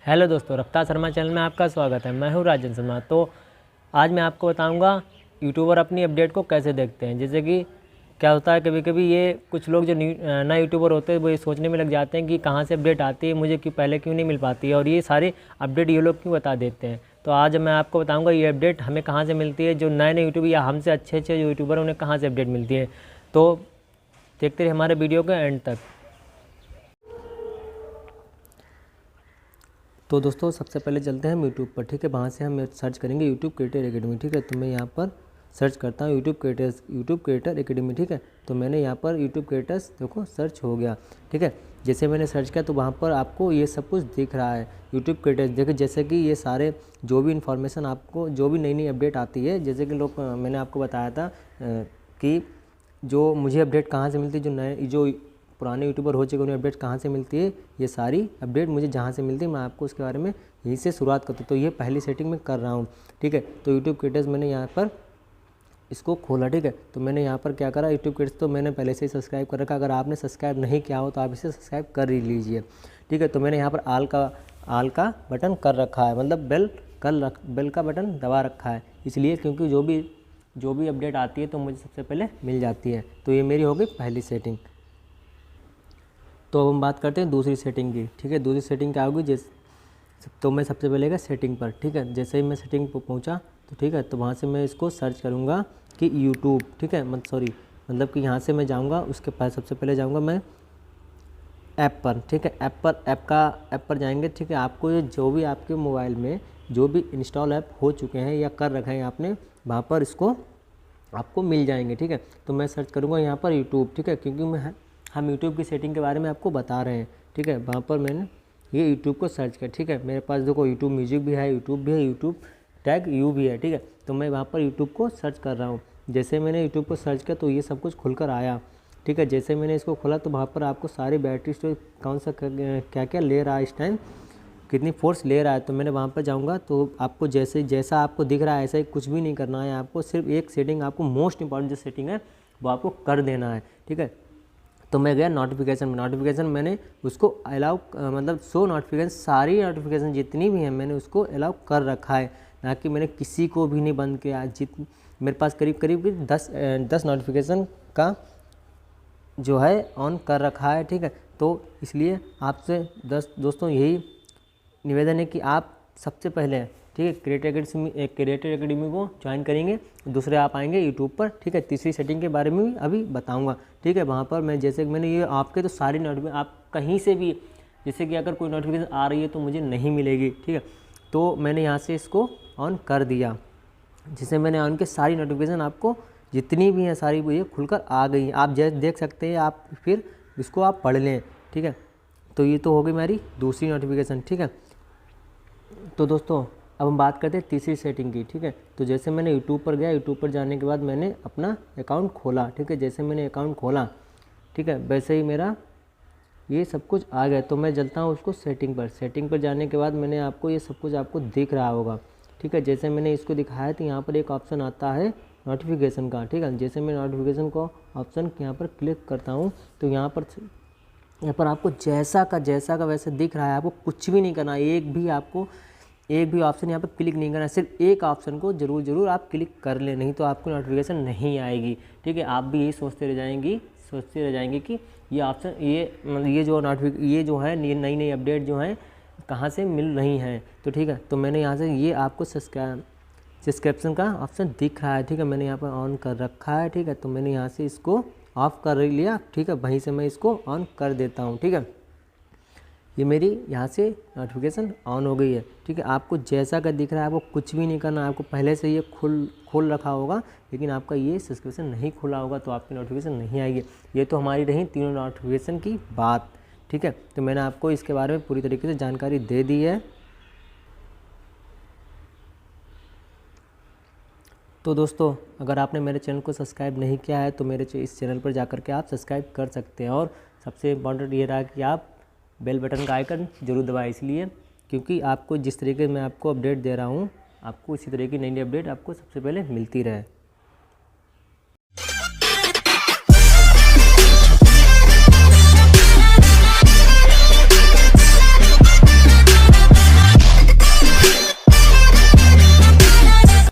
Hello दोस्तों, रफ्तार Sharma channel में आपका स्वागत है। मैं हूं राजन शर्मा। तो आज मैं आपको बताऊंगा यूट्यूबर अपनी अपडेट को कैसे देखते हैं। जैसे कि क्या होता है, कभी कभी ये कुछ लोग जो नए यूट्यूबर होते हैं वो ये सोचने में लग जाते हैं कि कहां से अपडेट आती है, मुझे क्यों पहले क्यों नहीं मिल पाती है, और ये सारे अपडेट ये लोग क्यों बता देते हैं। तो आज मैं आपको बताऊँगा ये अपडेट हमें कहाँ से मिलती है, जो नए नए यूट्यूबर या हमसे अच्छे अच्छे जो यूट्यूबर हैं उन्हें कहाँ से अपडेट मिलती है। तो देखते रहिए हमारे वीडियो के एंड तक। तो दोस्तों सबसे पहले चलते हैं हम यूट्यूब पर, ठीक है। वहाँ से हम सर्च करेंगे यूट्यूब क्रिएटर एकेडमी, ठीक है। तो मैं यहाँ पर सर्च करता हूँ यूट्यूब क्रिएटर एकेडमी, ठीक है। तो मैंने यहाँ पर यूट्यूब क्रिएटर्स देखो सर्च हो गया, ठीक है। जैसे मैंने सर्च किया तो वहाँ पर आपको ये सब कुछ दिख रहा है यूट्यूब क्रिएटर्स। देखिए जैसे कि ये सारे जो भी इन्फॉर्मेशन आपको जो भी नई नई अपडेट आती है, जैसे कि लोग मैंने आपको बताया था कि जो मुझे अपडेट कहाँ से मिलती है, जो नए जो पुराने यूट्यूबर हो चुके उन्हें अपडेट कहाँ से मिलती है, ये सारी अपडेट मुझे जहाँ से मिलती है मैं आपको उसके बारे में यहीं से शुरुआत करता हूँ। तो ये पहली सेटिंग मैं कर रहा हूँ, ठीक है। तो यूट्यूब क्रिएटर्स मैंने यहाँ पर इसको खोला, ठीक है। तो मैंने यहाँ पर क्या करा, यूट्यूब क्रिएटर्स तो मैंने पहले से ही सब्सक्राइब कर रखा। अगर आपने सब्सक्राइब नहीं किया हो तो आप इसे सब्सक्राइब कर ही लीजिए, ठीक है। तो मैंने यहाँ पर आल का बटन कर रखा है, मतलब बेल का बटन दबा रखा है, इसलिए क्योंकि जो भी अपडेट आती है तो मुझे सबसे पहले मिल जाती है। तो ये मेरी हो गई पहली सेटिंग। तो अब हम बात करते हैं दूसरी सेटिंग की, ठीक है। दूसरी सेटिंग क्या होगी, तो मैं सबसे पहले गया सेटिंग पर, ठीक है। जैसे ही मैं सेटिंग पर पहुंचा तो ठीक है, तो वहाँ से मैं इसको सर्च करूँगा कि यूट्यूब, ठीक है। मतलब कि यहाँ से मैं जाऊँगा, उसके पास सबसे पहले जाऊँगा मैं ऐप पर, ठीक है। ऐप पर जाएंगे, ठीक है। आपको ये जो भी आपके मोबाइल में जो भी इंस्टॉल ऐप हो चुके हैं या कर रखे हैं आपने, वहाँ पर इसको आपको मिल जाएंगे, ठीक है। तो मैं सर्च करूँगा यहाँ पर यूट्यूब, ठीक है, क्योंकि हम यूट्यूब की सेटिंग के बारे में आपको बता रहे हैं, ठीक है। वहाँ पर मैंने ये यूट्यूब को सर्च किया, ठीक है। मेरे पास देखो यूट्यूब म्यूजिक भी है, यूट्यूब भी है, यूट्यूब टैग यू भी है, ठीक है। तो मैं वहाँ पर यूट्यूब को सर्च कर रहा हूँ। जैसे मैंने यूट्यूब को सर्च किया तो ये सब कुछ खुलकर आया, ठीक है। जैसे मैंने इसको खोला तो वहाँ पर आपको सारी बैटरी स्टोरेज कौन सा क्या क्या ले रहा है इस टाइम, कितनी फोर्स ले रहा है। तो मैंने वहाँ पर जाऊँगा तो आपको जैसा आपको दिख रहा है ऐसा ही कुछ भी नहीं करना है आपको। सिर्फ एक सेटिंग आपको मोस्ट इंपॉर्टेंट जो सेटिंग है वो आपको कर देना है, ठीक है। तो मैं गया नोटिफिकेशन मैंने उसको अलाउ मतलब शो नोटिफिकेशन, सारी नोटिफिकेशन जितनी भी हैं मैंने उसको अलाउ कर रखा है, ना कि मैंने किसी को भी नहीं बंद किया। मेरे पास करीब 10 नोटिफिकेशन का जो है ऑन कर रखा है, ठीक है। तो इसलिए आपसे दोस्तों यही निवेदन है कि आप सबसे पहले, ठीक है, क्रिएटर एकेडमी को ज्वाइन करेंगे। दूसरे आप आएंगे यूट्यूब पर, ठीक है। तीसरी सेटिंग के बारे में भी अभी बताऊंगा, ठीक है। वहाँ पर मैं जैसे मैंने ये आपके तो सारी नोटिफिकेशन आप कहीं से भी, जैसे कि अगर कोई नोटिफिकेशन आ रही है तो मुझे नहीं मिलेगी, ठीक है। तो मैंने यहाँ से इसको ऑन कर दिया। जिसे मैंने ऑन की सारी नोटिफिकेशन आपको जितनी भी हैं सारी वो ये खुलकर आ गई हैं, आप जैसे देख सकते हैं। आप फिर इसको आप पढ़ लें, ठीक है। तो ये तो हो गई मेरी दूसरी नोटिफिकेशन, ठीक है। तो दोस्तों अब हम बात करते हैं तीसरी सेटिंग की, ठीक है। तो जैसे मैंने यूट्यूब पर गया, यूट्यूब पर जाने के बाद मैंने अपना अकाउंट खोला, ठीक है। जैसे मैंने अकाउंट खोला, ठीक है, वैसे ही मेरा ये सब कुछ आ गया। तो मैं चलता हूँ उसको सेटिंग पर जाने के बाद मैंने आपको ये सब कुछ आपको दिख रहा होगा, ठीक है। जैसे मैंने इसको दिखाया तो यहाँ पर एक ऑप्शन आता है नोटिफिकेशन का, ठीक है। जैसे मैं नोटिफिकेशन को ऑप्शन यहाँ पर क्लिक करता हूँ तो यहाँ पर आपको जैसा का वैसे दिख रहा है। आपको कुछ भी नहीं करना, एक भी ऑप्शन यहाँ पर क्लिक नहीं करना। सिर्फ एक ऑप्शन को जरूर आप क्लिक कर लें, नहीं तो आपको नोटिफिकेशन नहीं आएगी, ठीक है। आप भी यही सोचते रह जाएंगे कि ये ऑप्शन ये जो है नई नई अपडेट जो है कहाँ से मिल रही हैं। तो ठीक है, तो मैंने यहाँ से ये आपको सब्सक्रिप्शन का ऑप्शन दिख रहा है, ठीक है। मैंने यहाँ पर ऑन कर रखा है, ठीक है। तो मैंने यहाँ से इसको ऑफ कर लिया, ठीक है। वहीं से मैं इसको ऑन कर देता हूँ, ठीक है। ये मेरी यहाँ से नोटिफिकेशन ऑन हो गई है, ठीक है। आपको जैसा का दिख रहा है आपको कुछ भी नहीं करना। आपको पहले से ये खोल रखा होगा, लेकिन आपका ये सब्सक्रिप्शन नहीं खुला होगा तो आपकी नोटिफिकेशन नहीं आएगी। ये तो हमारी रही तीनों नोटिफिकेशन की बात, ठीक है। तो मैंने आपको इसके बारे में पूरी तरीके से जानकारी दे दी है। तो दोस्तों अगर आपने मेरे चैनल को सब्सक्राइब नहीं किया है तो मेरे इस चैनल पर जाकर के आप सब्सक्राइब कर सकते हैं। और सबसे इम्पॉर्टेंट ये रहा कि आप बेल बटन का आइकन जरूर दबाएं, इसलिए क्योंकि आपको जिस तरीके मैं आपको अपडेट दे रहा हूँ आपको इसी तरह की नई नई अपडेट आपको सबसे पहले मिलती रहे।